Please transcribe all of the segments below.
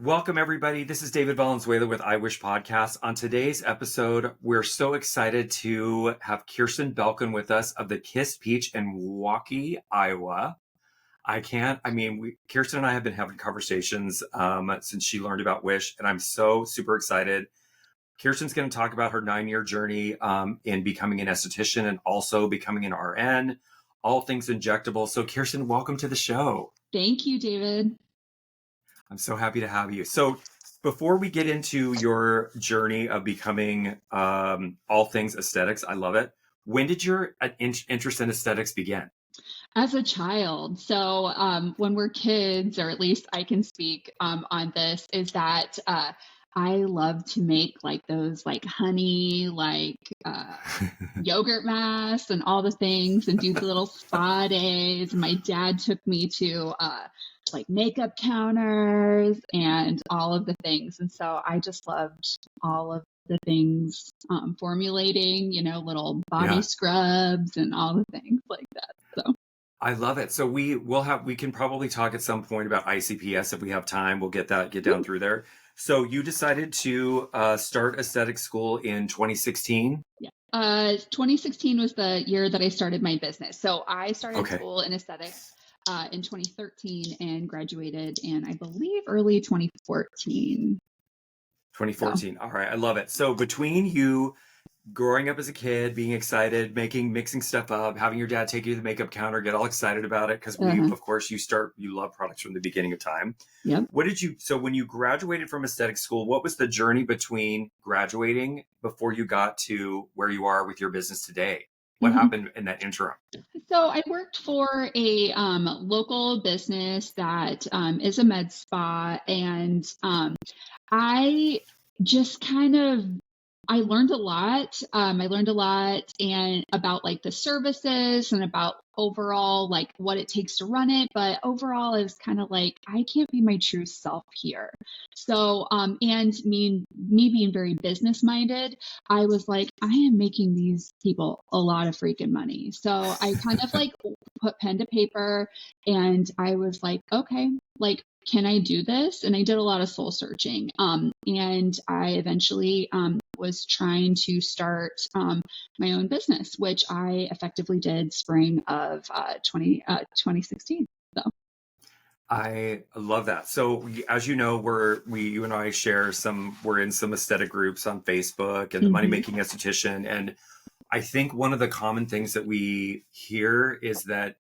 Welcome, everybody. This is David Valenzuela with I Wish Podcast. On today's episode, we're so excited to have Kirstin Belkin with us of the Kiss Peach in Milwaukee, Iowa. Kirstin and I have been having conversations since she learned about Wish, and I'm so super excited. Kirstin's going to talk about her 9-year journey in becoming an esthetician and also becoming an RN, all things injectable. So Kirstin, welcome to the show. Thank you, David. I'm so happy to have you. So before we get into your journey of becoming all things aesthetics, I love it. When did your interest in aesthetics begin? As a child. So when we're kids, or at least I can speak on this, is that I love to make like those like honey, yogurt masks and all the things and do the little spa days. My dad took me to like makeup counters and all of the things. And so I just loved all of the things, formulating, little body scrubs and all the things like that. So I love it. So we can probably talk at some point about ICPS if we have time. We'll get down through there. So you decided to start aesthetic school in 2016? Yeah. 2016 was the year that I started my business. So I started school in aesthetics in 2013 and graduated in, I believe, early 2014. 2014. All right. I love it. So between you growing up as a kid, being excited, mixing stuff up, having your dad take you to the makeup counter, get all excited about it. Cause of course you love products from the beginning of time. Yep. So when you graduated from aesthetic school, what was the journey between graduating before you got to where you are with your business today? What happened in that interim? So I worked for a local business that is a med spa, and I just I learned a lot. And about like the services and about overall like what it takes to run it. But overall, it was kind of like, I can't be my true self here. So, and me being very business minded, I was like, I am making these people a lot of freaking money. So I kind of like put pen to paper and I was like, okay, like, can I do this? And I did a lot of soul searching. And I eventually was trying to start my own business, which I effectively did spring of 2016. So I love that. So as you know, you and I we're in some aesthetic groups on Facebook and the Money Making Esthetician. And I think one of the common things that we hear is that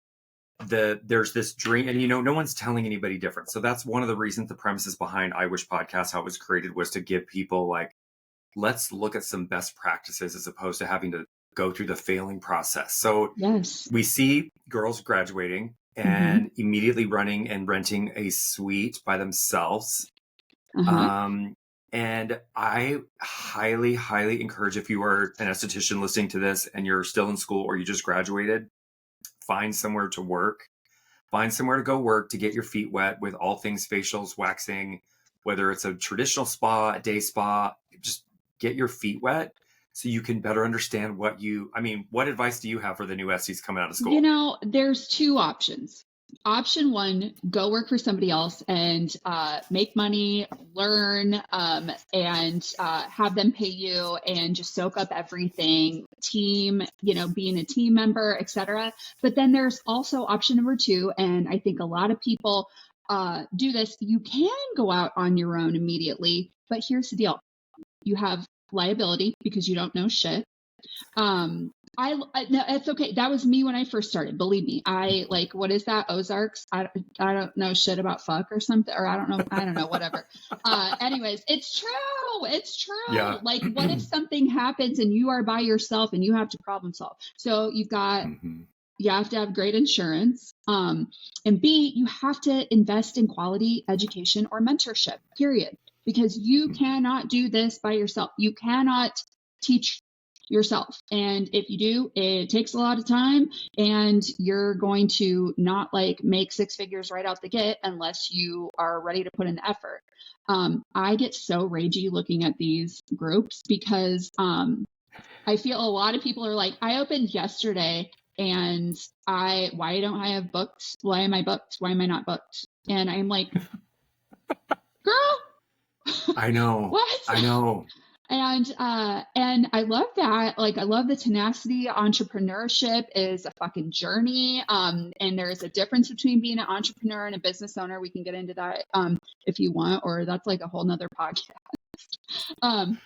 there's this dream, and no one's telling anybody different. So that's one of the reasons, the premises behind I Wish Podcast, how it was created, was to give people like, let's look at some best practices as opposed to having to go through the failing process. So we see girls graduating and immediately running and renting a suite by themselves. And I highly, highly encourage, if you are an esthetician listening to this and you're still in school or you just graduated, find somewhere to work, find somewhere to go work, to get your feet wet with all things facials, waxing, whether it's a traditional spa, a day spa, just get your feet wet so you can better understand what advice do you have for the new Esties coming out of school? There's two options. Option one, go work for somebody else and make money, learn, and have them pay you and just soak up everything, team, being a team member, etc. But then there's also option number two, and I think a lot of people do this. You can go out on your own immediately, but here's the deal. You have liability because you don't know shit. No, it's okay. That was me when I first started. Believe me. What is that? Ozarks? I don't know shit about fuck or something, or I don't know, whatever. Anyways, it's true. It's true. Yeah. Like, what if something happens and you are by yourself and you have to problem solve? So you have to have great insurance. And B, you have to invest in quality education or mentorship, period. Because you cannot do this by yourself. You cannot teach yourself. And if you do, it takes a lot of time and you're going to not make 6 figures right out the gate unless you are ready to put in the effort. I get so ragey looking at these groups because I feel a lot of people are like, I opened yesterday and why don't I have booked? Why am I booked? Why am I not booked? And I'm like, girl, I know. What? I know. And I love that. Like, I love the tenacity. Entrepreneurship is a fucking journey. And there's a difference between being an entrepreneur and a business owner. We can get into that if you want, or that's like a whole nother podcast. Um,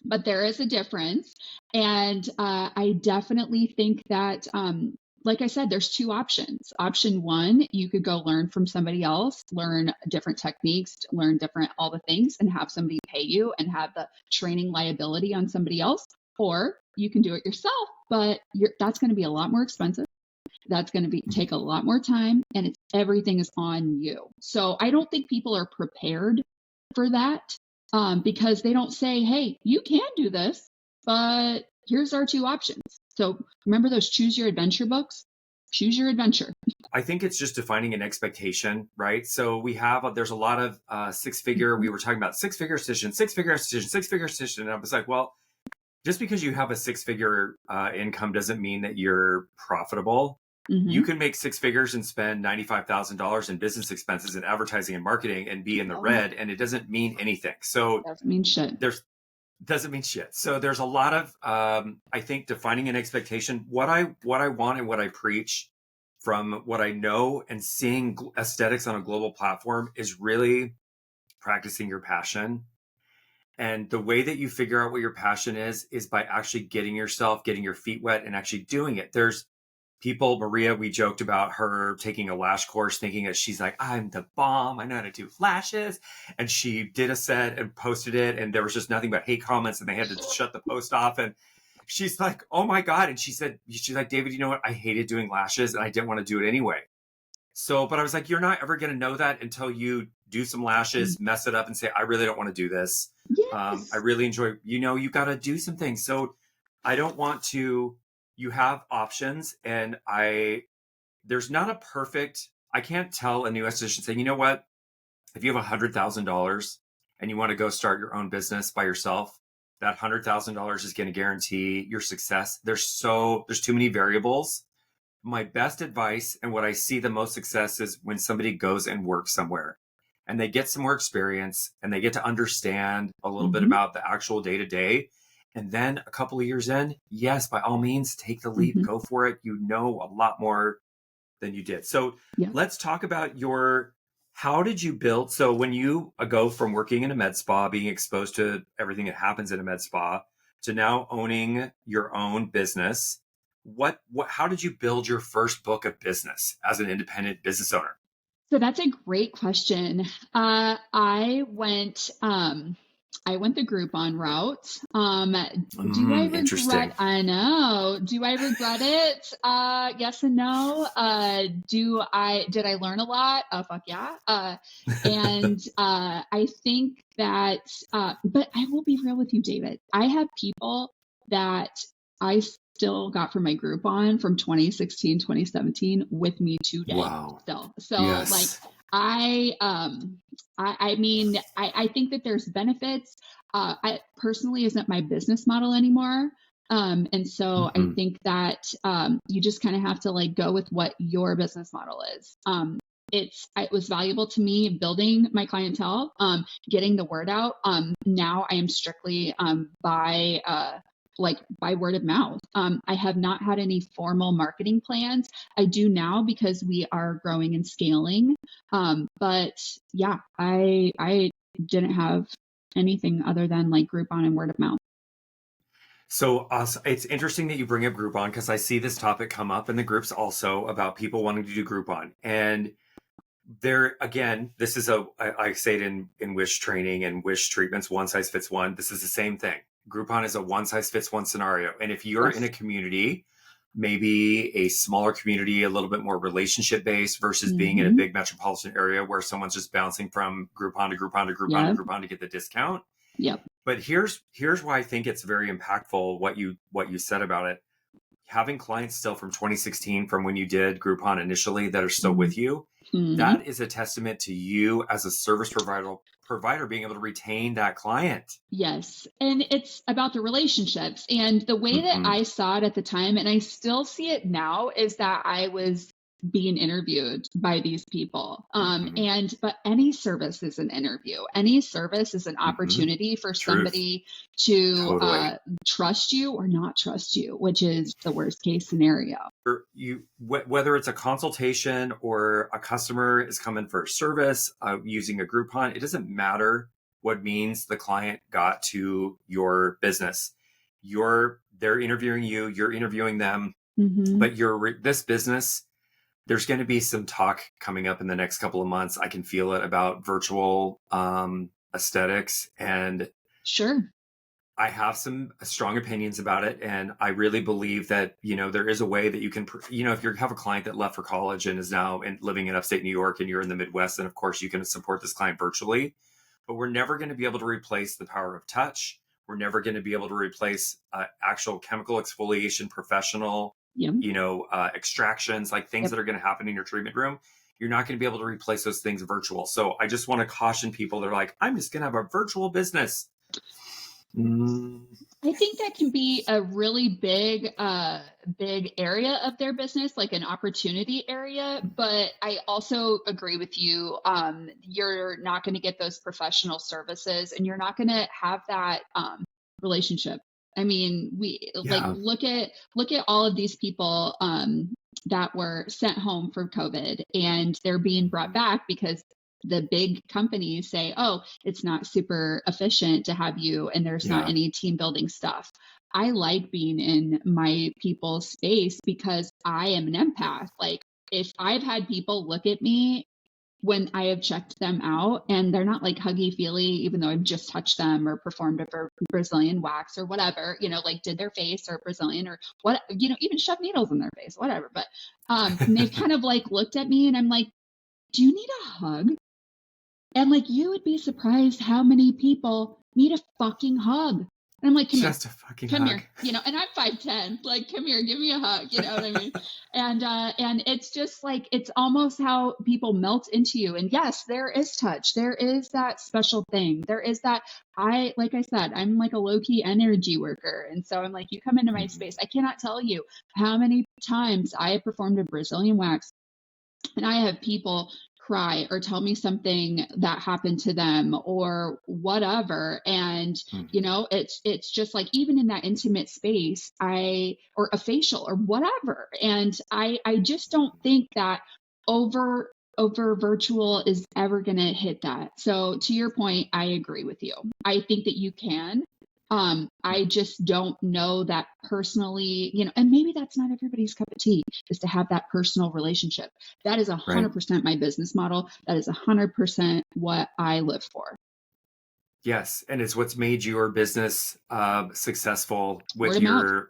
but there is a difference. And I definitely think that, like I said, there's two options. Option one, you could go learn from somebody else, learn different techniques, learn different all the things, and have somebody pay you and have the training liability on somebody else. Or you can do it yourself, but that's going to be a lot more expensive. That's going to take a lot more time, and everything is on you. So I don't think people are prepared for that, because they don't say, hey, you can do this, but here's our two options. So remember those choose your adventure books? Choose your adventure. I think it's just defining an expectation, right? So there's a lot of six-figure, we were talking about six-figure esthetician, six-figure esthetician, six-figure esthetician. And I was like, well, just because you have a six-figure income doesn't mean that you're profitable. You can make six figures and spend $95,000 in business expenses and advertising and marketing and be in the red, and it doesn't mean anything. So doesn't mean shit. Doesn't mean shit. So there's a lot of I think defining an expectation. What I want and what I preach from what I know and seeing aesthetics on a global platform is really practicing your passion. And the way that you figure out what your passion is by actually getting your feet wet and actually doing it. There's people, Maria, we joked about her taking a lash course, thinking that she's like, I'm the bomb. I know how to do lashes. And she did a set and posted it. And there was just nothing but hate comments, and they had to shut the post off. And she's like, oh my God. And she's like, David, you know what? I hated doing lashes and I didn't want to do it anyway. So, but I was like, you're not ever going to know that until you do some lashes, mess it up, and say, I really don't want to do this. Yes. I really enjoy, you got to do some things. So I don't want to, you have options, and there's not a perfect, I can't tell a new esthetician saying, you know what, if you have $100,000 and you want to go start your own business by yourself, that $100,000 is going to guarantee your success. There's too many variables. My best advice and what I see the most success is when somebody goes and works somewhere and they get some more experience and they get to understand a little bit about the actual day to day. And then a couple of years in, yes, by all means, take the leap, go for it. You know a lot more than you did. So let's talk about how did you build? So when you go from working in a med spa, being exposed to everything that happens in a med spa, to now owning your own business, how did you build your first book of business as an independent business owner? So that's a great question. I went the Groupon route. Do I regret? I know. Do I regret it? Yes and no. Did I learn a lot? Fuck yeah. And I think that. But I will be real with you, David. I have people that I still got from my Groupon from 2016, 2017 with me today. Wow. Still. So like I mean, I think that there's benefits. I personally isn't my business model anymore. And so I think that you just kind of have to like go with what your business model is. It was valuable to me building my clientele, getting the word out. Now I am strictly by word of mouth. I have not had any formal marketing plans. I do now because we are growing and scaling. But yeah, I didn't have anything other than like Groupon and word of mouth. So it's interesting that you bring up Groupon, because I see this topic come up in the groups also about people wanting to do Groupon. And there, again, this is I say it in Wish training and Wish treatments, one size fits one. This is the same thing. Groupon is a one size fits one scenario. And if you're in a community, maybe a smaller community, a little bit more relationship based versus being in a big metropolitan area where someone's just bouncing from Groupon to Groupon to Groupon to Groupon to get the discount. Yep. But here's why I think it's very impactful what you said about it. Having clients still from 2016, from when you did Groupon initially, that are still with you, that is a testament to you as a service provider being able to retain that client. Yes. And it's about the relationships. And the way that I saw it at the time, and I still see it now, is that I was being interviewed by these people. But any service is an interview. Any service is an opportunity for Truth. somebody to Totally. trust you or not trust you, which is the worst case scenario. Whether it's a consultation or a customer is coming for a service using a Groupon, it doesn't matter what means the client got to your business. They're interviewing you, you're interviewing them, but this business, there's going to be some talk coming up in the next couple of months. I can feel it about virtual aesthetics, and sure, I have some strong opinions about it. And I really believe that, there is a way that you can, if you have a client that left for college and is now living in upstate New York and you're in the Midwest, then of course you can support this client virtually, but we're never going to be able to replace the power of touch. We're never going to be able to replace actual chemical exfoliation professional, extractions, like things that are going to happen in your treatment room. You're not going to be able to replace those things virtual. So I just want to caution people that are like, I'm just going to have a virtual business. I think that can be a really big area of their business, like an opportunity area. But I also agree with you. You're not going to get those professional services, and you're not going to have that relationship. I mean, look at all of these people that were sent home for COVID, and they're being brought back because the big companies say, oh, it's not super efficient to have you, and there's not any team building stuff. I like being in my people's space because I am an empath. Like, if I've had people look at me when I have checked them out and they're not like huggy feely, even though I've just touched them or performed a Brazilian wax or whatever, like did their face or Brazilian or what, even shove needles in their face, whatever. But and they've kind of like looked at me and I'm like, do you need a hug? And like, you would be surprised how many people need a fucking hug. And I'm like, come just here, a fucking come hug. here, and I'm 5'10", like, come here, give me a hug. You know what I mean? And it's just like, it's almost how people melt into you. And yes, there is touch. There is that special thing. There is that, like I said, I'm like a low key energy worker. And so I'm like, you come into my space. I cannot tell you how many times I have performed a Brazilian wax and I have people cry or tell me something that happened to them or whatever. And, it's just like, even in that intimate space, or a facial or whatever. And I just don't think that over virtual is ever going to hit that. So to your point, I agree with you. I think that you can. I just don't know that personally, and maybe that's not everybody's cup of tea, is to have that personal relationship. That is 100% my business model. That is 100% what I live for. Yes. And it's what's made your business successful with Word of mouth.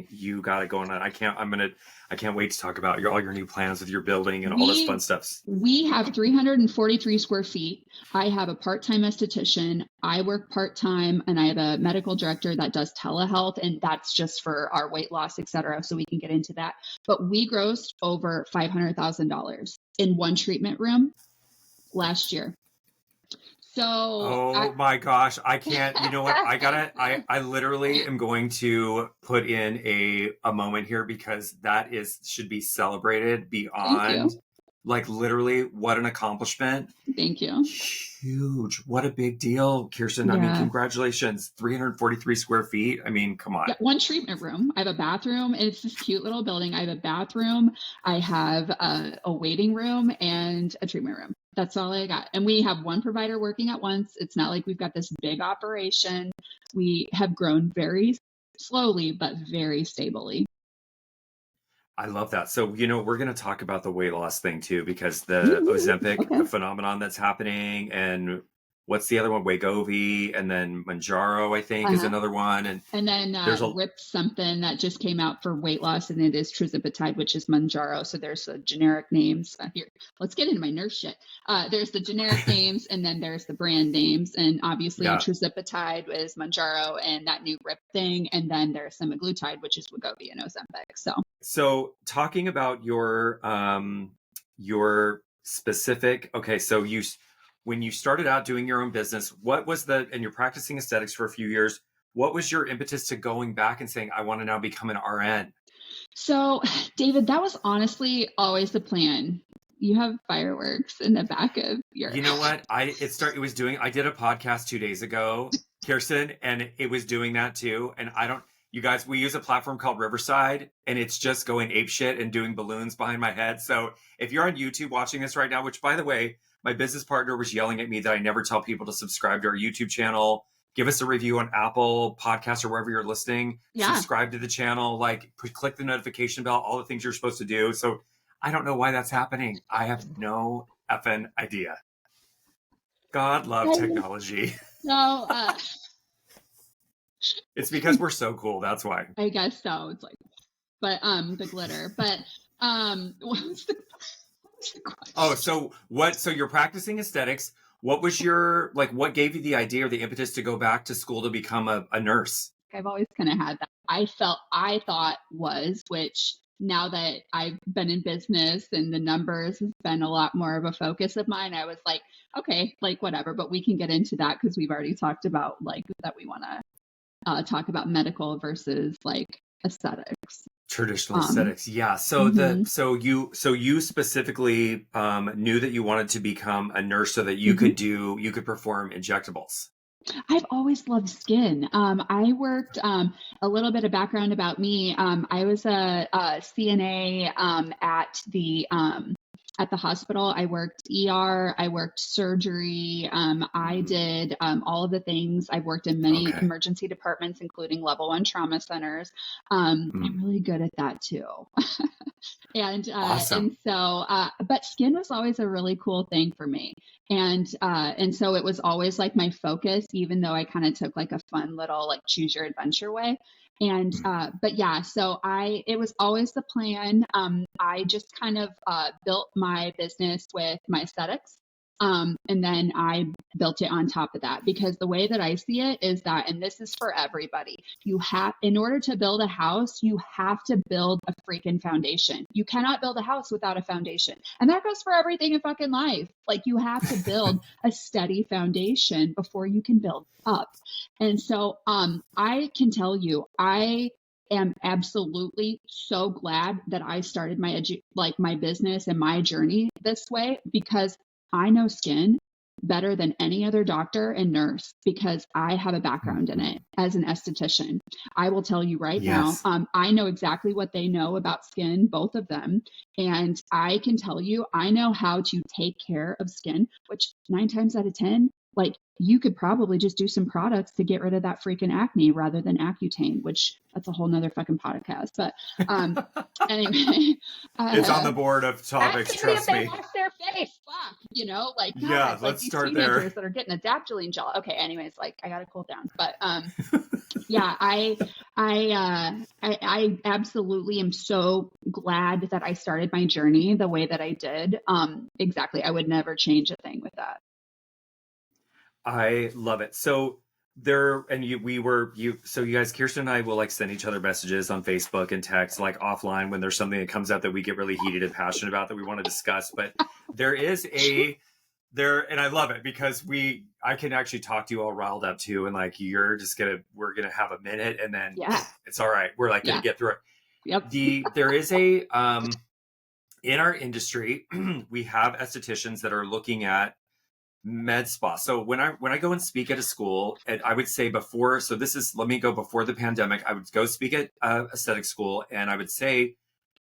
you got it going on. I can't wait to talk about all your new plans with your building and all this fun stuff. We have 343 square feet. I have a part-time esthetician. I work part-time, and I have a medical director that does telehealth, and that's just for our weight loss, et cetera. So we can get into that. But we grossed over $500,000 in one treatment room last year. So, my gosh, I can't, you know what? I literally am going to put in a moment here because that should be celebrated beyond, like, literally what an accomplishment. Thank you. Huge. What a big deal, Kirstin. I mean, congratulations. 343 square feet. I mean, come on. Yeah, one treatment room. I have a bathroom, and it's this cute little building. I have a bathroom. I have a waiting room and a treatment room. That's all I got. And we have one provider working at once. It's not like we've got this big operation. We have grown very slowly, but very stably. I love that. So, we're going to talk about the weight loss thing too, because the Ozempic phenomenon that's happening, and what's the other one? Wegovy, and then Mounjaro, I think, is another one. And then there's RIP something that just came out for weight loss, and it is tirzepatide, which is Mounjaro. So there's the generic names. Here, let's get into my nurse shit. There's the generic names, and then there's the brand names. And obviously tirzepatide is Mounjaro and that new RIP thing. And then there's semaglutide, which is Wegovy and Ozempic. So talking about your specific, so when you started out doing your own business, what was and you're practicing aesthetics for a few years, what was your impetus to going back and saying, I want to now become an RN? So, David, that was honestly always the plan. You have fireworks in the back of your. You know what? I did a podcast 2 days ago, Kirsten, and it was doing that too. And you guys, we use a platform called Riverside, and it's just going ape shit and doing balloons behind my head. So if you're on YouTube watching this right now, which by the way, my business partner was yelling at me that I never tell people to subscribe to our YouTube channel. Give us a review on Apple Podcasts or wherever you're listening. Yeah. Subscribe to the channel, click the notification bell, all the things you're supposed to do. So I don't know why that's happening. I have no effing idea. God love technology. So, It's because we're so cool. That's why. I guess so. It's like, but the glitter. But what was the question? Oh, so you're practicing aesthetics. What was what gave you the idea or the impetus to go back to school to become a nurse? I've always kind of had that. I thought was, which now that I've been in business and the numbers has been a lot more of a focus of mine, I was like, okay, like whatever, but we can get into that because we've already talked about like that we want to talk about medical versus like aesthetics. Traditional aesthetics. Yeah. So you specifically knew that you wanted to become a nurse so that you could perform injectables. I've always loved skin. I worked a little bit of background about me. I was a CNA at the hospital. I worked ER. I worked surgery. I did all of the things. I worked in many emergency departments, including level 1 trauma centers. I'm really good at that too. Awesome. And so, but skin was always a really cool thing for me. And so it was always like my focus, even though I kind of took like a fun little like choose your adventure way. And, but yeah, so it was always the plan. I just kind of, built my business with my aesthetics. And then I built it on top of that because the way that I see it is that, and this is for everybody, in order to build a house, you have to build a freaking foundation. You cannot build a house without a foundation. And that goes for everything in fucking life. Like you have to build a steady foundation before you can build up. And so, I can tell you, I am absolutely so glad that I started my business and my journey this way because I know skin better than any other doctor and nurse because I have a background in it as an esthetician. I will tell you right now, I know exactly what they know about skin, both of them. And I can tell you, I know how to take care of skin, which 9 times out of 10, like you could probably just do some products to get rid of that freaking acne rather than Accutane, which that's a whole nother fucking podcast. But anyway, it's on the board of topics. Trust me. They wash their face, fuck, like God, yeah. like Let's these start teenagers there. that are getting adaptogen gel. Okay, anyways, like I gotta cool down. But yeah, I absolutely am so glad that I started my journey the way that I did. Exactly, I would never change a thing with that. I love it. So so you guys, Kirstin and I will like send each other messages on Facebook and text like offline when there's something that comes up that we get really heated and passionate about that we want to discuss. But and I love it because I can actually talk to you all riled up too. And like, we're going to have a minute and then it's all right. We're like going to get through it. Yep. There is in our industry, we have estheticians that are looking at med spa. So when I go and speak at a school, and I would say before the pandemic, I would go speak at aesthetic school, and I would say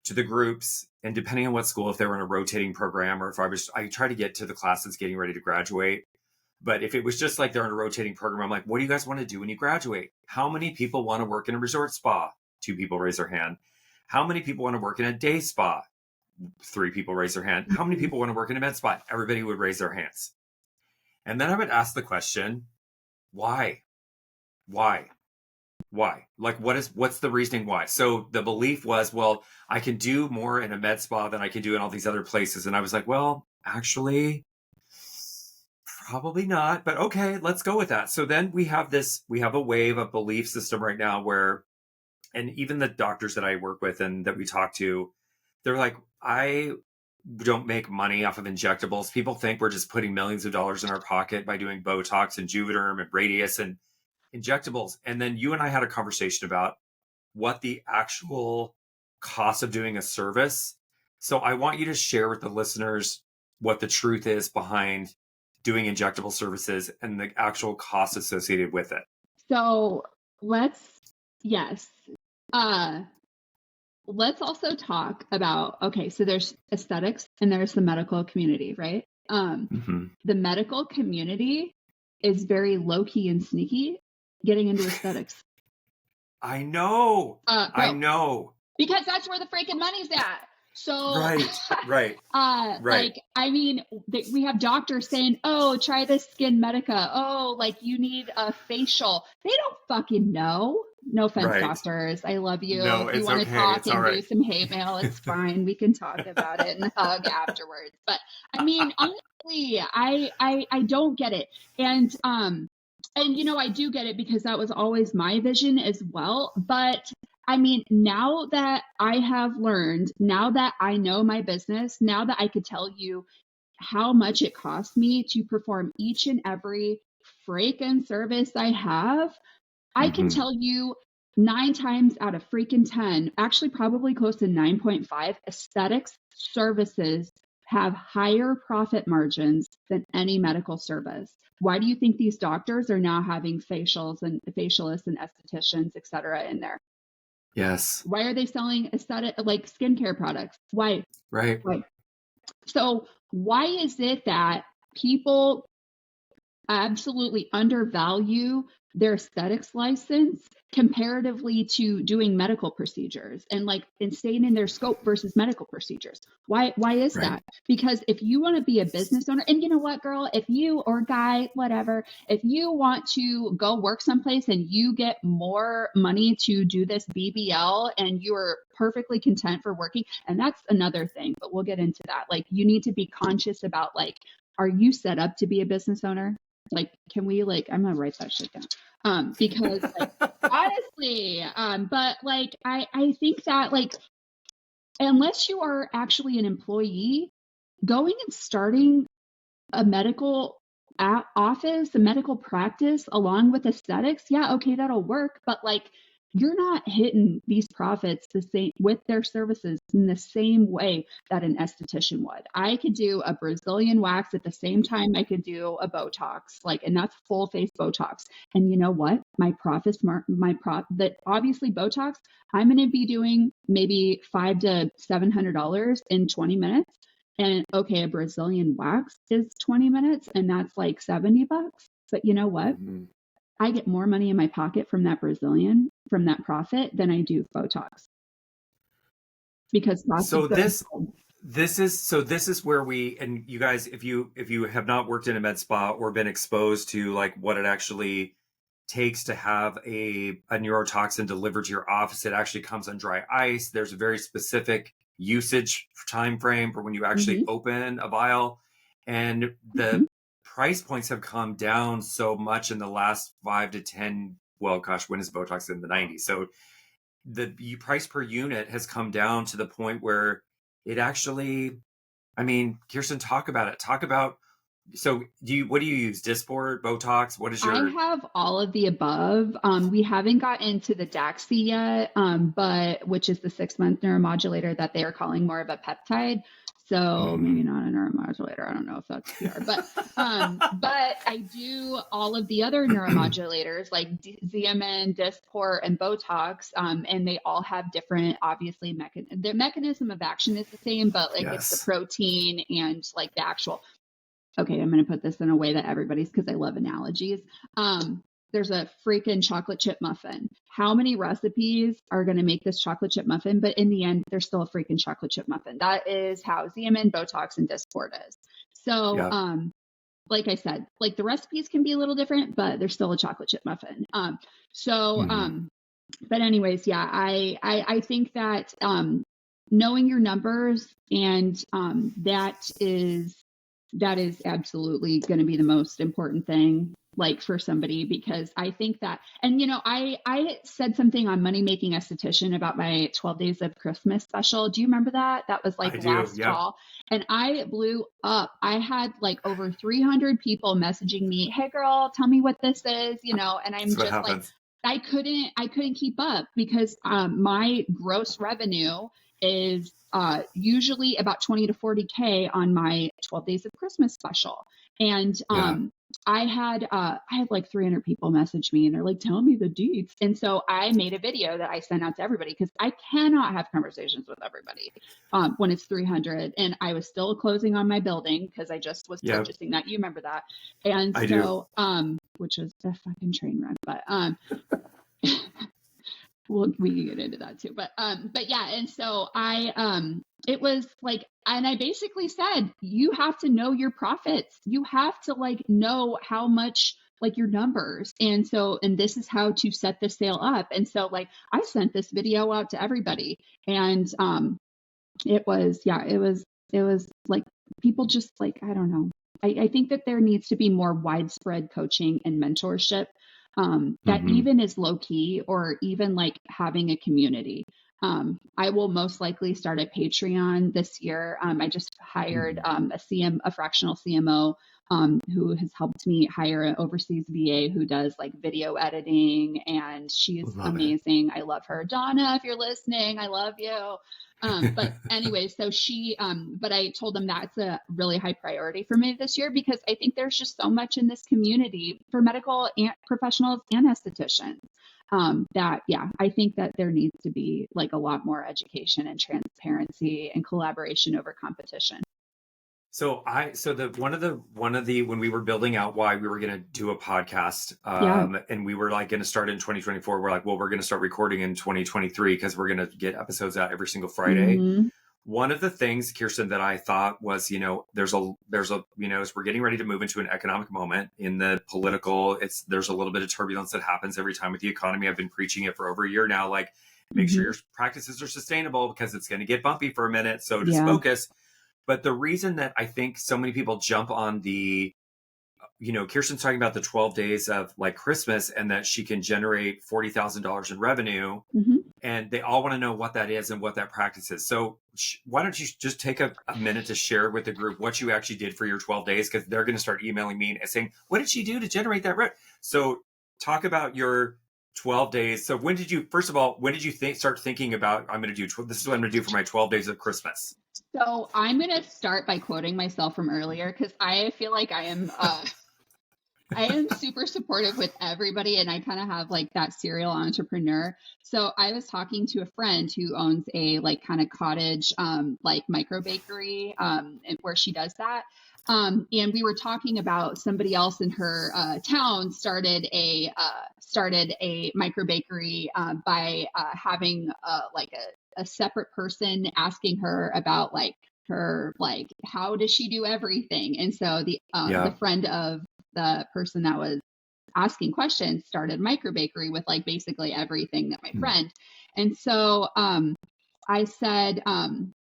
to the groups, and depending on what school, if they were in a rotating program or if I try to get to the class that's getting ready to graduate. But if it was just like they're in a rotating program, I'm like, what do you guys want to do when you graduate? How many people want to work in a resort spa? 2 people raise their hand. How many people want to work in a day spa? 3 people raise their hand. How many people want to work in a med spa? Everybody would raise their hands. And then I would ask the question, why? Like, what's the reasoning why? So the belief was, well, I can do more in a med spa than I can do in all these other places. And I was like, well, actually, probably not, but okay, let's go with that. So then we have a wave of belief system right now where, and even the doctors that I work with and that we talk to, they're like, I don't make money off of injectables. People think we're just putting millions of dollars in our pocket by doing Botox and Juvederm and Radius and injectables. And then you and I had a conversation about what the actual cost of doing a service. So I want you to share with the listeners what the truth is behind doing injectable services and the actual cost associated with it. So yes. Uh, let's also talk about, okay, so there's aesthetics and there's the medical community, right? The medical community is very low key and sneaky getting into aesthetics. I know. I Bro, know. because that's where the freaking money's at. So, right. like, I mean, we have doctors saying, oh, try this Skin Medica. Oh, like you need a facial. They don't fucking know. No offense, doctors. I love you. No, if you want to talk and do some hate mail, it's fine. We can talk about it and hug afterwards. But I mean, honestly, I don't get it. And you know, I do get it because that was always my vision as well. But I mean, now that I have learned, now that I know my business, now that I could tell you how much it costs me to perform each and every freaking service I have, I can tell you 9 times out of freaking 10, actually probably close to 9.5, aesthetics services have higher profit margins than any medical service. Why do you think these doctors are now having facials and facialists and estheticians, et cetera, in there? Yes. Why are they selling aesthetic, like skincare products? Why? Right. Why? So why is it that people absolutely undervalue their aesthetics license comparatively to doing medical procedures and staying in their scope versus medical procedures? Why is that? Because if you want to be a business owner, and you know what, girl, if you or guy, whatever, if you want to go work someplace and you get more money to do this BBL and you're perfectly content for working, and that's another thing, but we'll get into that. Like, you need to be conscious about, like, are you set up to be a business owner? Like, can we, like, I'm gonna write that shit down. Because like, honestly, but like, I think that, like, unless you are actually an employee, going and starting a medical office, a medical practice along with aesthetics, yeah, okay, that'll work. But like, you're not hitting these profits the same with their services in the same way that an esthetician would. I could do a Brazilian wax at the same time I could do a Botox, like, and that's full face Botox. And you know what? That obviously Botox, I'm going to be doing maybe $500 to $700 in 20 minutes. And okay, a Brazilian wax is 20 minutes and that's like $70. But you know what? I get more money in my pocket from that profit than I do Botox. Because this is where we, and you guys, if you have not worked in a med spa or been exposed to like what it actually takes to have a neurotoxin delivered to your office, it actually comes on dry ice. There's a very specific usage time frame for when you actually open a vial, and the price points have come down so much in the last 5 to 10. Well, gosh, when is Botox? In the 90s? So the price per unit has come down to the point where it actually, I mean, Kirstin, talk about it. Talk about, so what do you use? Dysport, Botox? What is your? I have all of the above. We haven't got into the Daxi yet, but which is the 6-month neuromodulator that they are calling more of a peptide. So maybe not a neuromodulator. I don't know if that's PR, but I do all of the other neuromodulators like Xeomin, Dysport, and Botox, and they all have different, obviously, their mechanism of action is the same, but like it's the protein and like the actual. Okay, I'm going to put this in a way that everybody's, because I love analogies. There's a freaking chocolate chip muffin. How many recipes are going to make this chocolate chip muffin? But in the end, there's still a freaking chocolate chip muffin. That is how Xeomin, Botox, and Dysport is. So, like I said, like the recipes can be a little different, but there's still a chocolate chip muffin. But anyways, yeah, I think that knowing your numbers and that is absolutely going to be the most important thing, like, for somebody, because I think that, and you know, I said something on Money Making Esthetician about my 12 Days of Christmas special. Do you remember that? That was like last fall, and I blew up. I had like over 300 people messaging me, "Hey girl, tell me what this is," you know, and I'm just like, I couldn't keep up because my gross revenue is usually about 20 to 40K on my 12 days of Christmas special. And Yeah. I had like 300 people message me and they're like, tell me the deets. And so I made a video that I sent out to everybody because I cannot have conversations with everybody when it's 300. And I was still closing on my building because I just was Yeah. purchasing that. You remember that. And I do. so, which was a fucking train wreck, but we can get into that too. But yeah, and so it was like, and I basically said, you have to know your profits. You have to like know how much like your numbers. And so, and this is how to set the sale up. And so like I sent this video out to everybody and it was like people just like, I don't know. I think that there needs to be more widespread coaching and mentorship that Hmm. even is low key or even like having a community. I will most likely start a Patreon this year. I just hired a fractional CMO who has helped me hire an overseas VA who does like video editing, and she's Love it. amazing. I love her. Donna, if you're listening, I love you. But anyway, so but I told them that's a really high priority for me this year because I think there's just so much in this community for medical professionals and estheticians. Yeah, I think that there needs to be like a lot more education and transparency and collaboration over competition. So one of the when we were building out why we were going to do a podcast, Yeah. and we were like going to start in 2024, we're like, well, we're going to start recording in 2023 because we're going to get episodes out every single Friday. Mm-hmm. One of the things, Kirstin, that I thought was, there's a, as we're getting ready to move into an economic moment in the political, there's a little bit of turbulence that happens every time with the economy. I've been preaching it for over a year now, like make sure your practices are sustainable because it's going to get bumpy for a minute. So just focus. But the reason that I think so many people jump on Kirstin's talking about the 12 days of like Christmas and that she can generate $40,000 in revenue. Mm-hmm. And they all want to know what that is and what that practice is. So why don't you just take a minute to share with the group what you actually did for your 12 days? Because they're going to start emailing me and saying, what did she do to generate that revenue? So talk about your 12 days. So when did you start thinking about, I'm going to do, this is what I'm going to do for my 12 days of Christmas? So I'm going to start by quoting myself from earlier because I feel like I am super supportive with everybody and I kind of have like that serial entrepreneur. So I was talking to a friend who owns a like kind of cottage like micro bakery where she does that. And we were talking about somebody else in her town started a micro bakery by having like a separate person asking her about like her like how does she do everything. And so the friend of the person that was asking questions started micro bakery with like basically everything that my friend. And so I said,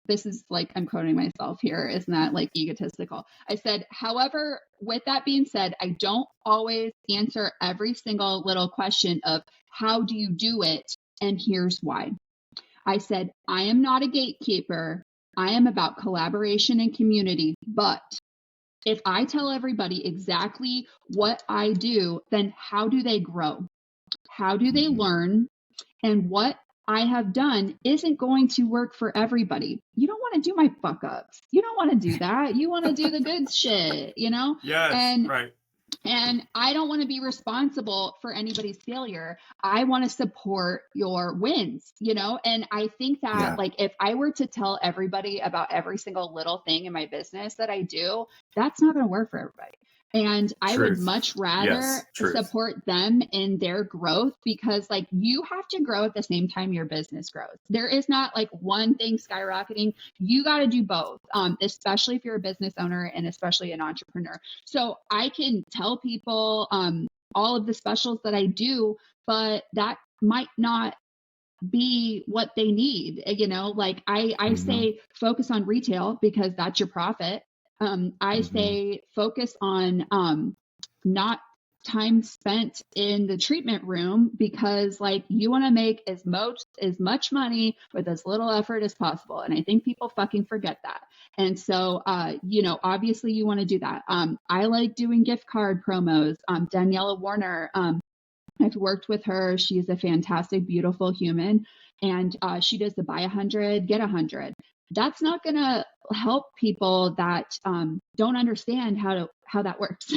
this is like, I'm quoting myself here. Isn't that like egotistical? I said, however, with that being said, I don't always answer every single little question of how do you do it? And here's why. I said, I am not a gatekeeper. I am about collaboration and community, but if I tell everybody exactly what I do, then how do they grow? How do they learn? And what I have done isn't going to work for everybody. You don't want to do my fuck ups. You don't want to do that. You want to do the good shit, Yes, right. And I don't want to be responsible for anybody's failure. I want to support your wins, And I think that like if I were to tell everybody about every single little thing in my business that I do, that's not going to work for everybody. And I would much rather support them in their growth because like you have to grow at the same time your business grows. There is not like one thing skyrocketing. You got to do both, especially if you're a business owner and especially an entrepreneur. So I can tell people all of the specials that I do, but that might not be what they need. Like I say, focus on retail because that's your profit. I say focus on not time spent in the treatment room because like you want to make as much money with as little effort as possible. And I think people fucking forget that. And so, obviously you want to do that. I like doing gift card promos. Daniela Warner, I've worked with her. She's a fantastic, beautiful human. And she does the buy 100, get 100. That's not going to help people that don't understand how that works.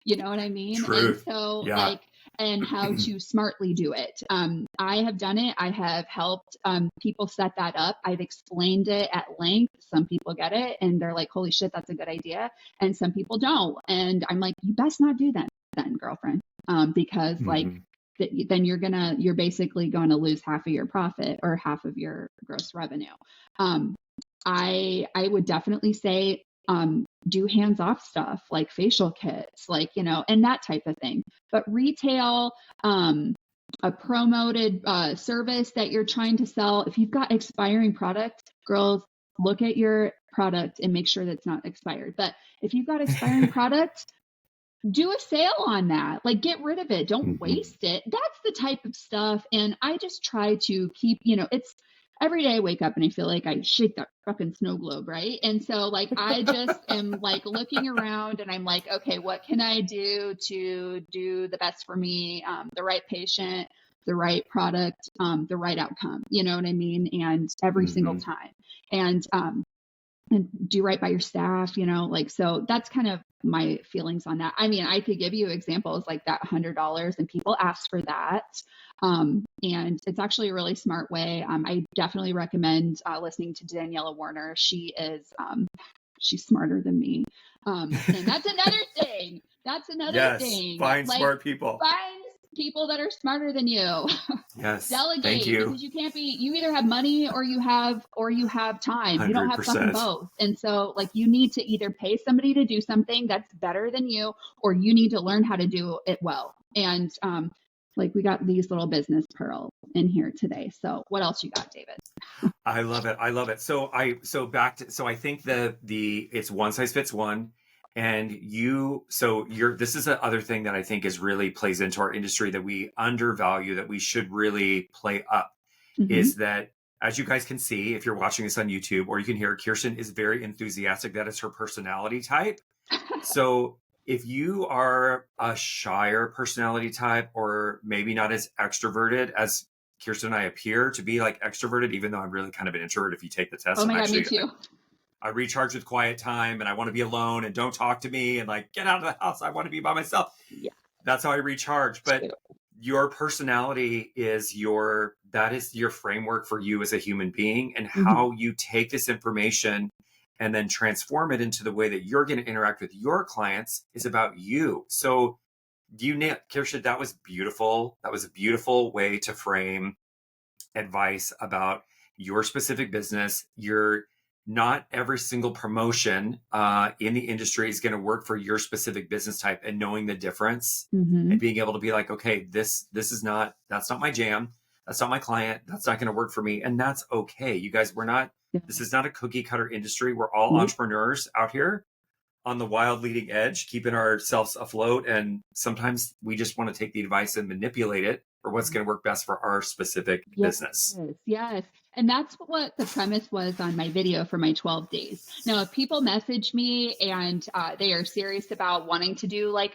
You know what I mean? And Truth. so Yeah. like, and how to smartly do it. I have done it. I have helped people set that up. I've explained it at length. Some people get it and they're like, holy shit, that's a good idea. And some people don't. And I'm like, you best not do that then, girlfriend. Because like, then you're basically going to lose half of your profit or half of your gross revenue. I would definitely say, do hands-off stuff like facial kits, like, and that type of thing. But retail, a promoted service that you're trying to sell, if you've got expiring product, girls, look at your product and make sure that's not expired. But if you've got expiring product, do a sale on that. Like, get rid of it. Don't waste it. That's the type of stuff. And I just try to keep, it's every day I wake up and I feel like I shake that fucking snow globe, right? And so like I just am like looking around and I'm like, okay, what can I do to do the best for me, the right patient, the right product, the right outcome, you know what I mean? And every single time. And do right by your staff, like, so that's kind of my feelings on that. I mean, I could give you examples like that $100 and people ask for that. And it's actually a really smart way. I definitely recommend listening to Daniela Warner. She is, she's smarter than me. And that's another thing. That's another Yes. thing. Find Like, smart people. find people that are smarter than you. Yes. Delegate. Thank you. Because you either have money or you have time. 100%. You don't have fucking both. And so like you need to either pay somebody to do something that's better than you, or you need to learn how to do it well. And like we got these little business pearls in here today. So what else you got, David? I love it. I love it. So I think it's one size fits one. And this is the other thing that I think is really plays into our industry that we undervalue, that we should really play up, is that, as you guys can see, if you're watching this on YouTube, or you can hear, Kirstin is very enthusiastic. That is her personality type. So if you are a shyer personality type, or maybe not as extroverted as Kirstin and I appear to be, like extroverted, even though I'm really kind of an introvert if you take the test. Oh my God, me too. I recharge with quiet time and I want to be alone and don't talk to me and like get out of the house. I want to be by myself. Yeah. That's how I recharge. But your personality is your framework for you as a human being, and how you take this information and then transform it into the way that you're going to interact with your clients is about you. So Kirstin, that was beautiful. That was a beautiful way to frame advice about your specific business. Not every single promotion in the industry is going to work for your specific business type, and knowing the difference and being able to be like, okay, that's not my jam. That's not my client. That's not going to work for me. And that's okay. You guys, this is not a cookie cutter industry. We're all entrepreneurs out here on the wild leading edge, keeping ourselves afloat. And sometimes we just want to take the advice and manipulate it for what's going to work best for our specific business. Yes. And that's what the premise was on my video for my 12 days. Now, if people message me and they are serious about wanting to do like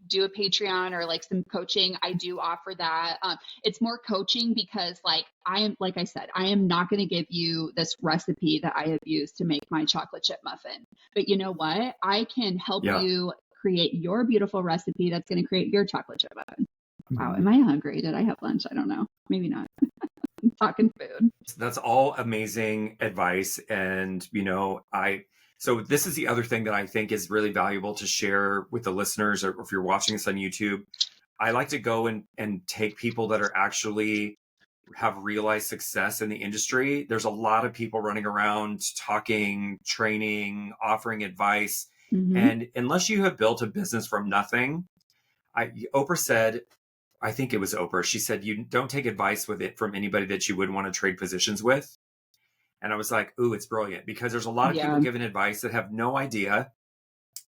do a Patreon or like some coaching, I do offer that. It's more coaching because like I said, I am not going to give you this recipe that I have used to make my chocolate chip muffin. But you know what? I can help you create your beautiful recipe that's going to create your chocolate chip muffin. Wow, am I hungry? Did I have lunch? I don't know. Maybe not. I'm talking food. That's all amazing advice. And, so this is the other thing that I think is really valuable to share with the listeners, or if you're watching this on YouTube. I like to go and take people that are actually have realized success in the industry. There's a lot of people running around talking, training, offering advice. And unless you have built a business from nothing, Oprah said, I think it was Oprah, she said, you don't take advice from anybody that you would want to trade positions with. And I was like, ooh, it's brilliant, because there's a lot of people giving advice that have no idea.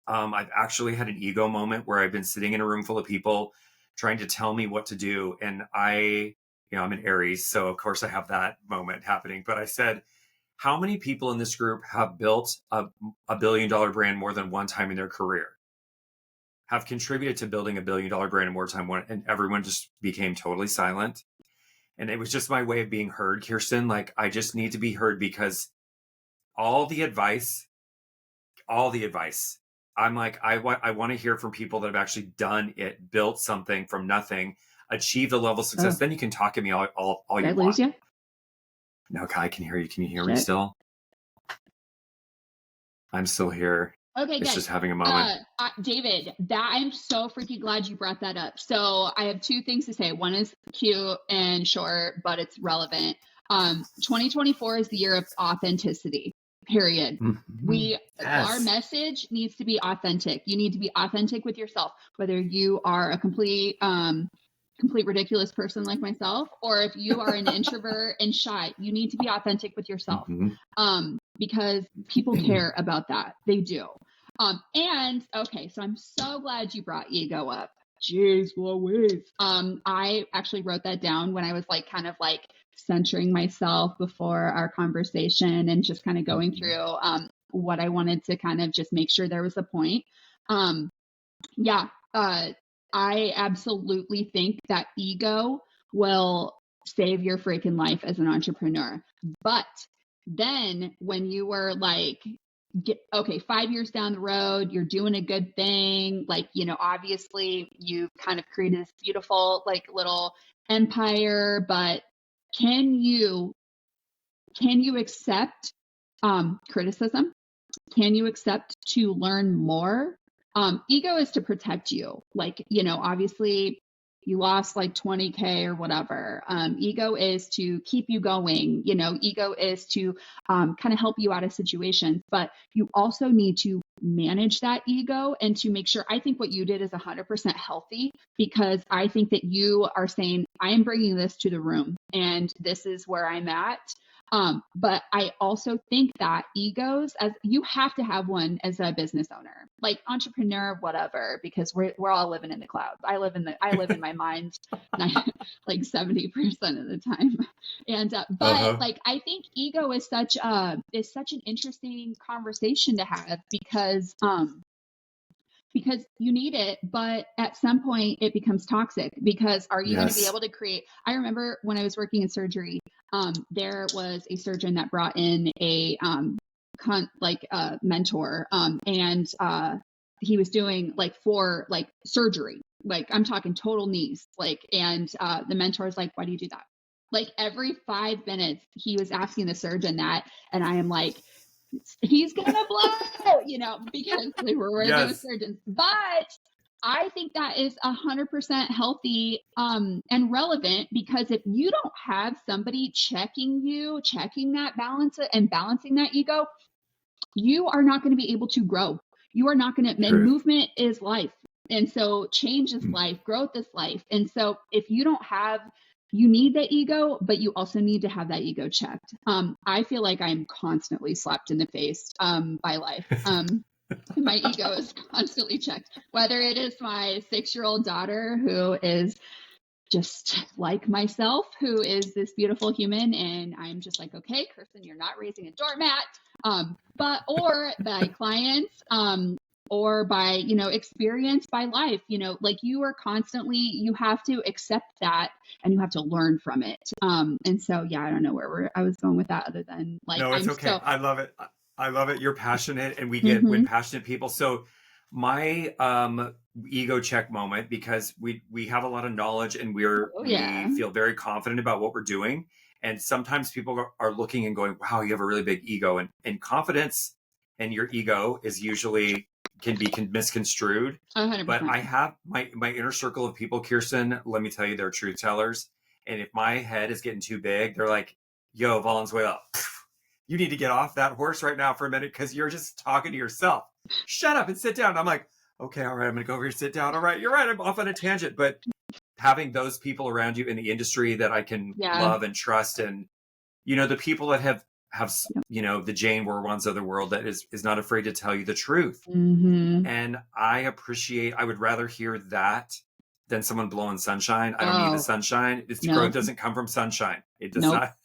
I've actually had an ego moment where I've been sitting in a room full of people trying to tell me what to do. And I'm an Aries, so of course I have that moment happening. But I said, how many people in this group have built a $1 billion brand more than one time in their career? have contributed to building a $1 billion brand in more time, and everyone just became totally silent. And it was just my way of being heard, Kirstin. Like, I just need to be heard because all the advice, I'm like, I want to hear from people that have actually done it, built something from nothing, achieved a level of success. Then you can talk at me all Did you I want. lose you? No, I can hear you. Can you hear me Shit. still? I'm still here. Okay, It's good. just having a moment. David, I'm so freaking glad you brought that up. So I have two things to say. One is cute and short, but it's relevant. 2024 is the year of authenticity, period. Mhm. Our Yes. message needs to be authentic. You need to be authentic with yourself, whether you are a complete ridiculous person like myself, or if you are an introvert and shy, you need to be authentic with yourself. Because people care about that. They do. And okay, so I'm so glad you brought ego up. Jeez Louise. I actually wrote that down when I was like kind of like centering myself before our conversation and just kind of going through what I wanted to kind of just make sure there was a point. Yeah, I absolutely think that ego will save your freaking life as an entrepreneur. But then when you were like, okay, 5 years down the road, you're doing a good thing. Like, obviously you kind of created this beautiful, like little empire, but can you accept criticism? Can you accept to learn more? Ego is to protect you. Like, obviously you lost like 20K or whatever. Ego is to keep you going. Ego is to kind of help you out of situations, but you also need to manage that ego and to make sure. I think what you did is 100% healthy, because I think that you are saying, I am bringing this to the room and this is where I'm at. But I also think that egos, as you have to have one as a business owner, like entrepreneur, whatever, because we're all living in the clouds. I live in my mind, like 70% of the time. And but like I think ego is such an interesting conversation to have, because you need it, but at some point it becomes toxic, because are you going to be able to create? I remember when I was working in surgery, there was a surgeon that brought in a mentor, and he was doing like for like surgery, like I'm talking total knees, like, and the mentor is like, why do you do that? Like every 5 minutes he was asking the surgeon that, and I am like, he's gonna blow, because we were those surgeons. But I think that is 100% healthy and relevant, because if you don't have somebody checking that balance and balancing that ego, you are not going to be able to grow. You are not going to. And movement is life, and so change is life, growth is life, and so if you don't have, you need the ego, but you also need to have that ego checked. I feel like I'm constantly slapped in the face by life. My ego is constantly checked, whether it is my 6-year-old daughter, who is just like myself, who is this beautiful human, and I'm just like, okay, Kirstin, you're not raising a doormat, or by clients, or by, experience, by life, like you are constantly, you have to accept that and you have to learn from it. And so, yeah, I don't know where I was going with that, other than like, no, it's okay. I love it. I love it. You're passionate, and we get when passionate people. So my ego check moment, because we have a lot of knowledge and we feel very confident about what we're doing. And sometimes people are looking and going, wow, you have a really big ego, and confidence and your ego is usually can be misconstrued. 100%. But I have my inner circle of people, Kirstin, let me tell you, they're truth tellers. And if my head is getting too big, they're like, yo, Valenzuela, you need to get off that horse right now for a minute, because you're just talking to yourself. Shut up and sit down. I'm like, okay, all right, I'm going to go over here, sit down. All right, you're right, I'm off on a tangent. But having those people around you in the industry that I can love and trust, and, the people that have, the Jane Were ones of the world that is not afraid to tell you the truth. And I would rather hear that than someone blowing sunshine. I don't need the sunshine. Growth doesn't come from sunshine. It does not.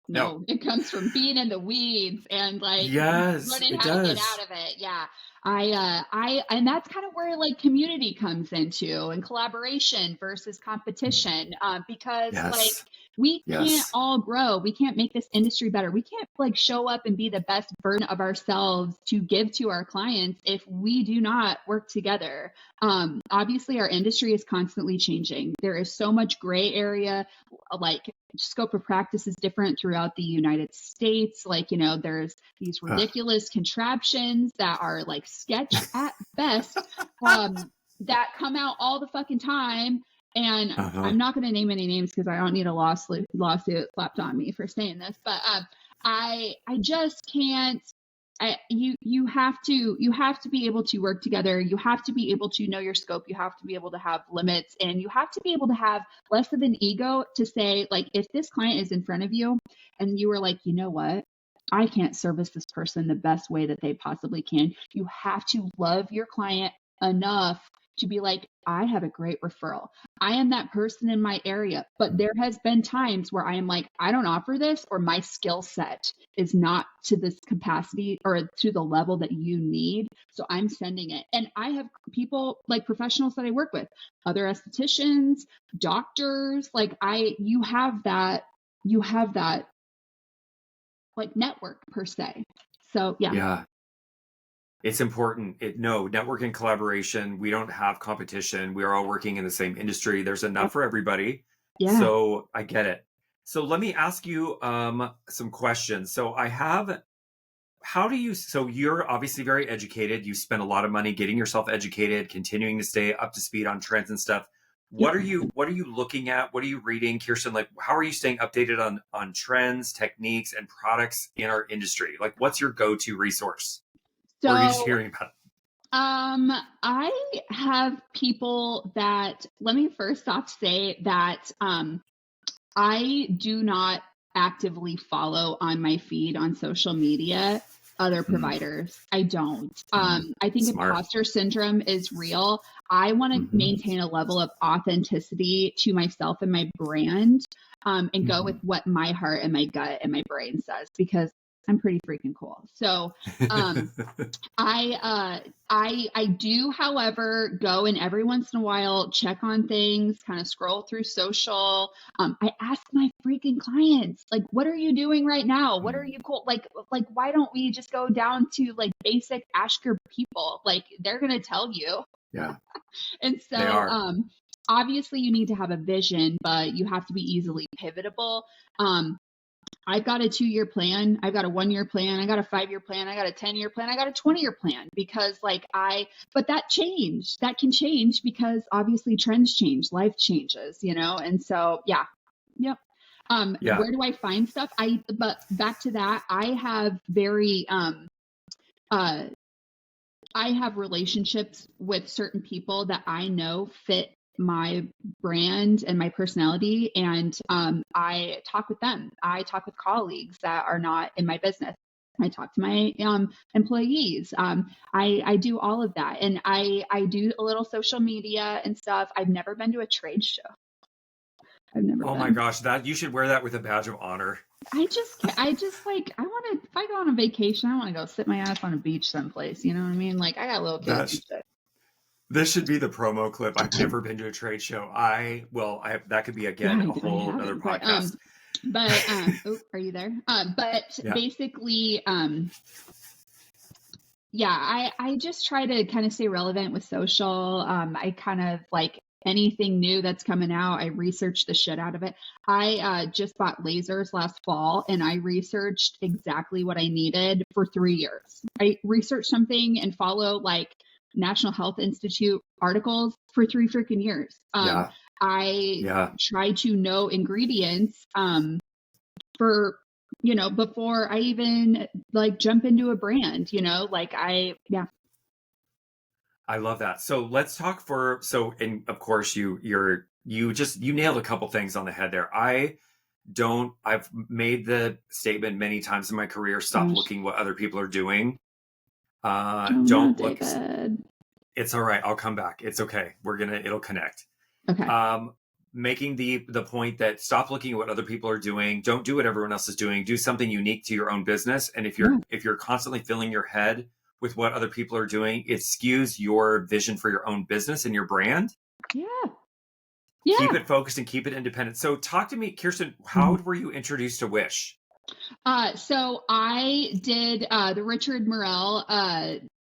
No, it comes from being in the weeds and like learning how to get out of it. Yeah. And that's kind of where like community comes into and collaboration versus competition, because like Yes. we can't Yes. all grow. We can't make this industry better. We can't like show up and be the best version of ourselves to give to our clients if we do not work together. Obviously, our industry is constantly changing. There is so much gray area. Like scope of practice is different throughout the United States. Like, there's these Uh, ridiculous contraptions that are like sketch at best, that come out all the fucking time. And uh-huh. I'm not going to name any names because I don't need a lawsuit slapped on me for saying this. But I just can't. You have to be able to work together. You have to be able to know your scope. You have to be able to have limits, and you have to be able to have less of an ego to say, like, if this client is in front of you and you were like, you know what, I can't service this person the best way that they possibly can. You have to love your client enough to be like, I have a great referral. I am that person in my area. But there has been times where I am like, I don't offer this, or my skill set is not to this capacity or to the level that you need. So I'm sending it. And I have people like professionals that I work with, other estheticians, doctors, like you have that like network per se. So yeah. Yeah. It's important. No, network and collaboration. We don't have competition. We are all working in the same industry. There's enough for everybody. Yeah. So I get it. So let me ask you some questions. So so you're obviously very educated. You spend a lot of money getting yourself educated, continuing to stay up to speed on trends and stuff. Yep. What are you looking at? What are you reading, Kirstin? Like, how are you staying updated on trends, techniques, and products in our industry? Like, what's your go-to resource? Or are you just So hearing about it? I have people that, let me first off say that I do not actively follow on my feed on social media other Mm, providers. I don't. mm, I think smart. imposter syndrome is real. I want to Hmm. maintain a level of authenticity to myself and my brand, and go with Hmm. what my heart and my gut and my brain says, because I'm pretty freaking cool. So, um, I do, however, go and every once in a while check on things, kind of scroll through social. I ask my freaking clients, like, what are you doing right now? What are you cool? Like, why don't we just go down to like basic ask your people? Like, they're gonna tell you. Yeah, And they so, are. obviously, you need to have a vision, but you have to be easily pivotable. Um, I've got a 2-year plan. I've got a 1-year plan. I got a 5-year plan. I got a 10-year plan. I got a 20-year plan, because but that can change because obviously trends change, life changes, And so, yeah. Yep. Yeah. Where do I find stuff? But back to that, uh, I have relationships with certain people that I know fit my brand and my personality, and I talk with them. I talk with colleagues that are not in my business. I talk to my employees. I do all of that, and I do a little social media and stuff. I've never been to a trade show. I've never Oh my been. gosh, that you should wear that with a badge of honor. I just like, I want to, if I go on a vacation, I want to go sit my ass on a beach someplace. You know what I mean? Like, I got little kids That and shit. This should be the promo clip. I've never been to a trade show. That could be Yeah, again a I whole other haven't, podcast. oh, are you there? But Yeah. basically, yeah, I just try to kind of stay relevant with social. I kind of like anything new that's coming out, I research the shit out of it. I just bought lasers last fall, and I researched exactly what I needed for 3 years. I researched something and follow like National Health Institute articles for 3 freaking years. Yeah. I Yeah. try to know ingredients for before I even like jump into a brand, like yeah. I love that. So let's talk and of course you nailed a couple things on the head there. I've made the statement many times in my career, stop Gosh. looking what other people are doing. Oh no, Don't look. David. It's all right. I'll come back. It's okay. It'll connect. Okay. Um, Making the point that stop looking at what other people are doing. Don't do what everyone else is doing. Do something unique to your own business. And Yeah. if you're constantly filling your head with what other people are doing, it skews your vision for your own business and your brand. Yeah. Keep Yeah. it focused and keep it independent. So talk to me, Kirstin, how were you introduced to Wish? So I did the Richard Morel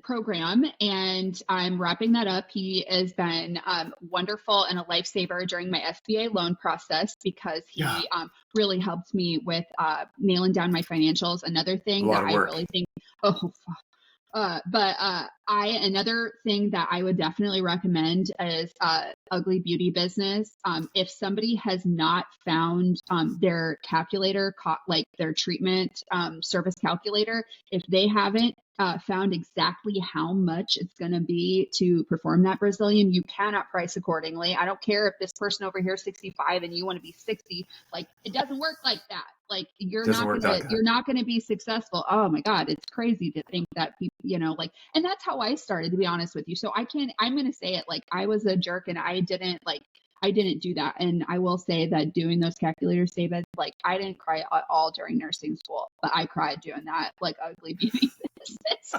program, and I'm wrapping that up. He has been wonderful and a lifesaver during my SBA loan process because Yeah, he really helped me with nailing down my financials. Another a thing lot that of I work. really think, oh, another thing that I would definitely recommend is Ugly Beauty Business. If somebody has not found their calculator, like their treatment service calculator, if they haven't found exactly how much it's going to be to perform that Brazilian, you cannot price accordingly. I don't care if this person over here is 65 and you want to be 60. Like, it doesn't work like that. Like, Doesn't work that good. you're not gonna be successful. Oh my God, it's crazy to think that people, like, and that's how I started, to be honest with you. So I'm gonna say it, like, I was a jerk and I didn't do that. And I will say that doing those calculators, David, like, I didn't cry at all during nursing school, but I cried doing that, like, Ugly Beauty business.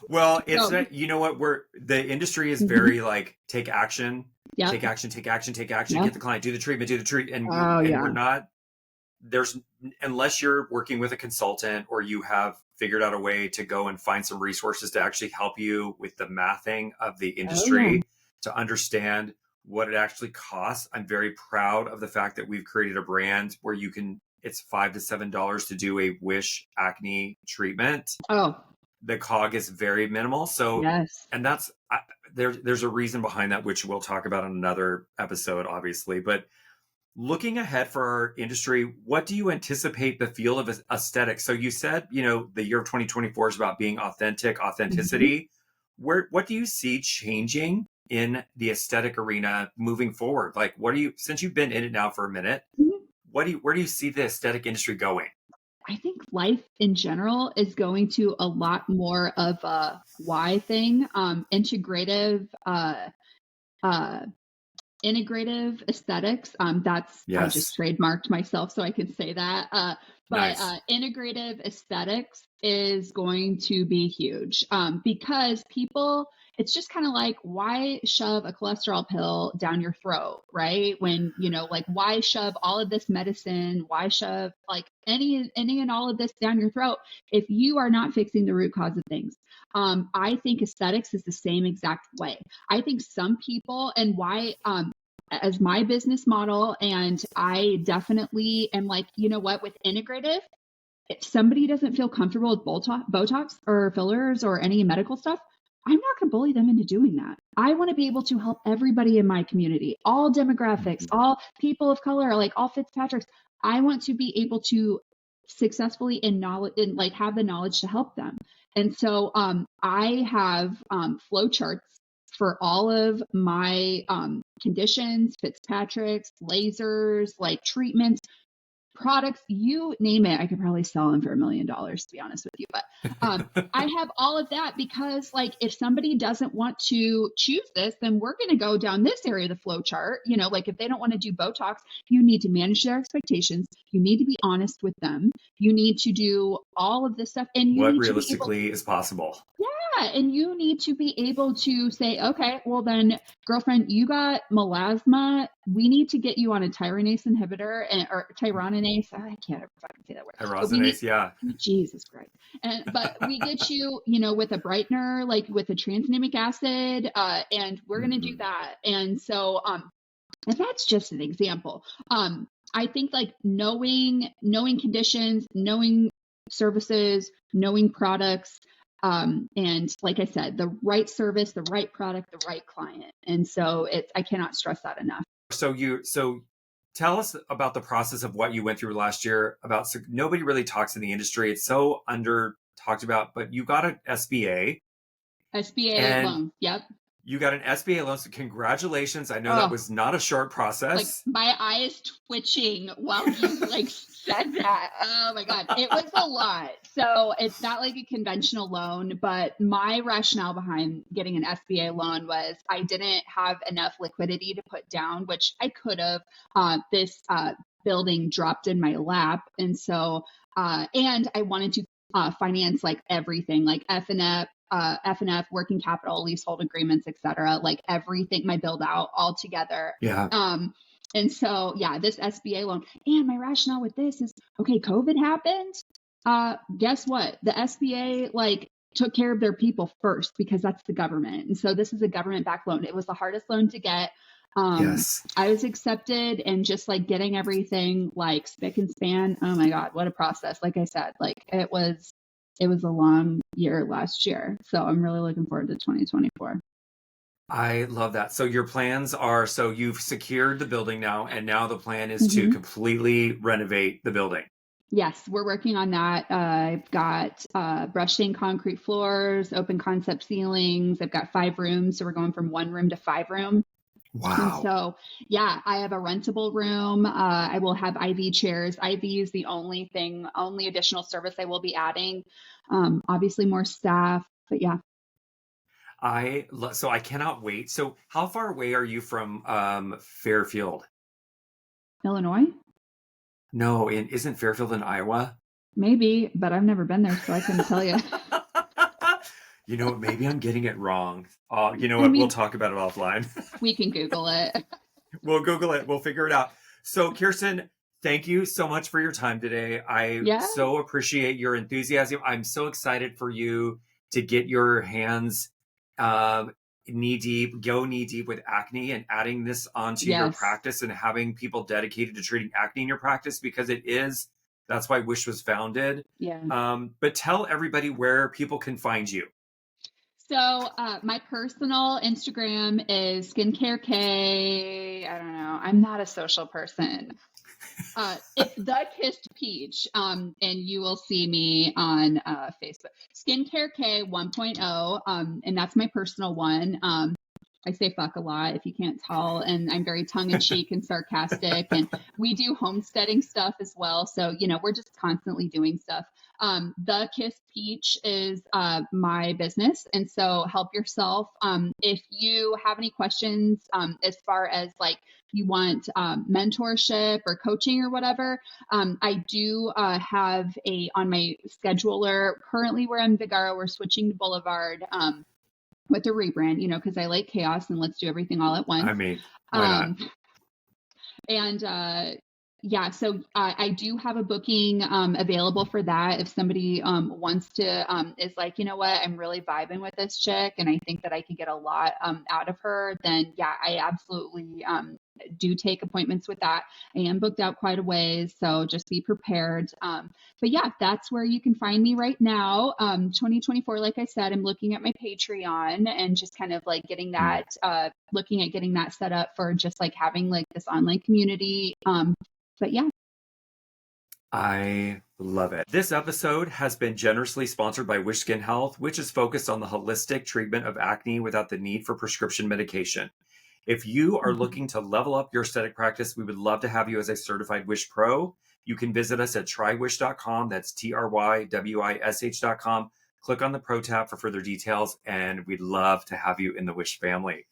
Well, it's So, you know what, the industry is mhm. very like take action, Yep. take action, take action, take action, Yep. get the client, do the treatment, Oh and we're yeah. not there's unless you're working with a consultant or you have figured out a way to go and find some resources to actually help you with the mathing of the Oh yeah. industry to understand what it actually costs. I'm very proud of the fact that we've created a brand where it's $5 to $7 to do a Wish acne treatment. Oh The cog is very minimal. So, yes. and there's a reason behind that, which we'll talk about in another episode, obviously. But looking ahead for our industry, what do you anticipate the field of aesthetics? So you said, the year of 2024 is about being Mhm. authenticity. What do you see changing in the aesthetic arena moving forward? Like, since you've been in it now for a minute, where do you see the aesthetic industry going? I think life in general is going to a lot more of a why thing, uh, integrative aesthetics. I just Yes. trademarked myself so I can say that. But Nice. integrative aesthetics is going to be huge because people, it's just kind of like, why shove a cholesterol pill down your throat, right? When, like, why shove all of this medicine? Why shove like any and all of this down your throat if you are not fixing the root cause of things? I think aesthetics is the same exact way. I think some people, and why, as my business model, and I definitely am like, you know what, with integrative, if somebody doesn't feel comfortable with Botox or fillers or any medical stuff, I'm not going to bully them into doing that. I want to be able to help everybody in my community, all demographics, Mhm. all people of color, like all Fitzpatricks. I want to be able to successfully and knowledge and like have the knowledge to help them. And so I have flow charts for all of my conditions, Fitzpatrick's, lasers, like treatments, products, you name it. I could probably sell them for $1 million, to be honest with you. But I have all of that because, like, if somebody doesn't want to choose this, then we're going to go down this area of the flow chart. Like, if they don't want to do Botox, you need to manage their expectations. You need to be honest with them. You need to do all of this stuff, and you What need to be able, realistically is possible? yeah, and you need to be able to say, okay, well then, girlfriend, you got melasma. We need to get you on a tyranase inhibitor or tyranase. I can't ever fucking say that word. But we need, Pyrosinase, yeah. Jesus Christ. But we get you, with a brightener, like with a tranexamic acid, and we're gonna do Mhm. that. And so, and that's just an example. I think like knowing conditions, knowing services, knowing products, and like I said, the right service, the right product, the right client. And so I cannot stress that enough. So tell us about the process of what you went through last year. So nobody really talks in the industry. It's so under talked about, but you got an SBA SBA and loan. Yep. you got an SBA loan. So congratulations. I know that Oh, was not a short like process. my eyes twitching while you like said that. Oh my God. It was a lot. So it's not like a conventional loan, but my rationale behind getting an SBA loan was I didn't have enough liquidity to put down, which I could have. This building dropped in my lap. And so, and I wanted to finance like everything, like F&F, working capital, leasehold agreements, etc. Like everything, my build out all together. Yeah. And so, yeah, this SBA loan, and my rationale with this is, okay, COVID happened. Guess what? The SBA like took care of their people first because that's the government. And so this is a government backed loan. It was the hardest loan to get. Yes. I was accepted, and just like getting everything like spick and span. Oh my God, what a process. Like I said, like it was a long year last year. So I'm really looking forward to 2024. I love that. So your plans are, so you've secured the building now, and now the plan is to completely renovate the building. Yes, we're working on that. I've got brushing concrete floors, open concept ceilings. I've got 5 rooms. So we're going from 1 room to 5 room. Wow. And so, yeah, I have a rentable room. I will have IV chairs. IV is the only additional service I will be adding. Obviously more staff, but yeah. So I cannot wait. So how far away are you from Fairfield? Illinois? No, isn't Fairfield in Iowa? Maybe, but I've never been there, so I couldn't tell you. You know what? Maybe I'm getting it wrong. You know what? We'll talk about it offline. We can Google it. We'll Google it. We'll figure it out. So, Kirstin, thank you so much for your time today. I so appreciate your enthusiasm. I'm so excited for you to get your hands go knee deep with acne, and adding this onto your practice, and having people dedicated to treating acne in your practice, because that's why Wish was founded. Yeah. But tell everybody where people can find you. So my personal Instagram is skincare K. I don't know. I'm not a social person. It's the Kissed Peach, and you will see me on Facebook. Skincare K 1.0, and that's my personal one. I say fuck a lot if you can't tell, and I'm very tongue-in-cheek and sarcastic, and we do homesteading stuff as well. So, we're just constantly doing stuff. The Kiss Peach is my business, and so help yourself. If you have any questions as far as like you want mentorship or coaching or whatever, I do have on my scheduler currently. We're in Vigaro, we're switching to Boulevard. With the rebrand, because I like chaos and let's do everything all at once. I mean, why not? And yeah, so I do have a booking available for that. If somebody wants to, is like, you know what, I'm really vibing with this chick and I think that I could get a lot out of her, then yeah, I absolutely do take appointments with that. I am booked out quite a ways, so just be prepared. But yeah, that's where you can find me right now. 2024, like I said, I'm looking at my Patreon and just kind of like getting that, looking at getting that set up for just like having like this online community. But yeah. I love it. This episode has been generously sponsored by Wish Skin Health, which is focused on the holistic treatment of acne without the need for prescription medication. If you are looking to level up your aesthetic practice, we would love to have you as a certified Wish Pro. You can visit us at trywish.com. That's trywish.com. Click on the Pro tab for further details, and we'd love to have you in the Wish family.